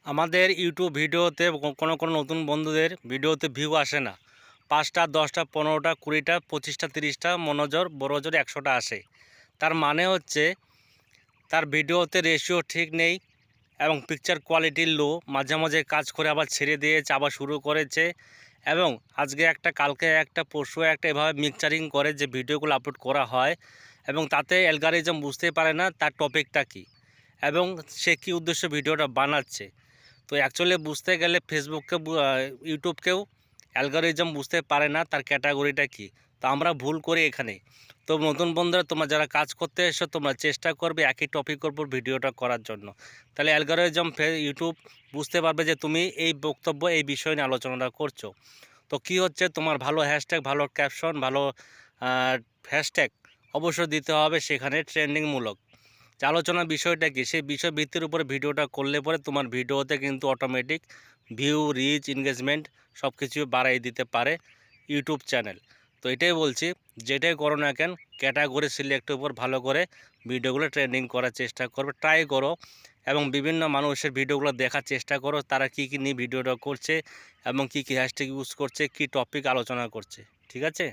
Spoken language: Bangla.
আমাদের ইউটিউব ভিডিওতে কোনো নতুন বন্ধুদের ভিডিওতে ভিউ আসে না। 5টা 10টা 15টা 20টা 25টা 30টা মনোজোর বড়জোর 100টা আসে। তার মানে হচ্ছে তার ভিডিওতে রেশিও ঠিক নেই এবং পিকচার কোয়ালিটি লো। মাঝে মাঝে কাজ করে আবার ছেড়ে দিয়েছে, আবার শুরু করেছে এবং আজকে একটা কালকে একটা পরশু একটা এভাবে মিক্সচারিং করে যে ভিডিওগুলো আপলোড করা হয় এবং তাতে অ্যালগরিদম বুঝতেই পারে না তার টপিকটা কী এবং সে কী উদ্দেশ্যে ভিডিওটা বানাচ্ছে। তো অ্যাকচুয়ালি বুঝতে গেলে ফেসবুককে ইউটিউবকেও অ্যালগরিদম বুঝতে পারে না তার ক্যাটাগরিটা কী। তো আমরা ভুল করি এখানে। তো নতুন বন্ধুরা, তোমরা যারা কাজ করতে এসো তোমরা চেষ্টা করবে একই টপিকের উপর ভিডিওটা করার জন্য। তাহলে অ্যালগরিদম ইউটিউব বুঝতে পারবে যে তুমি এই বক্তব্য এই বিষয় নিয়ে আলোচনাটা করছো। তো কি হচ্ছে, তোমার ভালো হ্যাশট্যাগ, ভালো ক্যাপশন, ভালো হ্যাশট্যাগ অবশ্যই দিতে হবে সেখানে ট্রেন্ডিংমূলক। যে আলোচনার বিষয়টা কী সেই বিষয় ভিত্তির উপরে ভিডিওটা করলে পরে তোমার ভিডিওতে কিন্তু অটোমেটিক ভিউ, রিচ, এনগেজমেন্ট সব কিছু বাড়াই দিতে পারে ইউটিউব চ্যানেল। তো এটাই বলছি, যেটাই করো না কেন ক্যাটাগরি সিলেক্টের উপর ভালো করে ভিডিওগুলো ট্রেন্ডিং করার চেষ্টা করবে, ট্রাই করো এবং বিভিন্ন মানুষের ভিডিওগুলো দেখার চেষ্টা করো তারা কী কী নিয়ে ভিডিওটা করছে এবং কী কী হ্যাশট্যাগ ইউজ করছে, কী টপিক আলোচনা করছে। ঠিক আছে?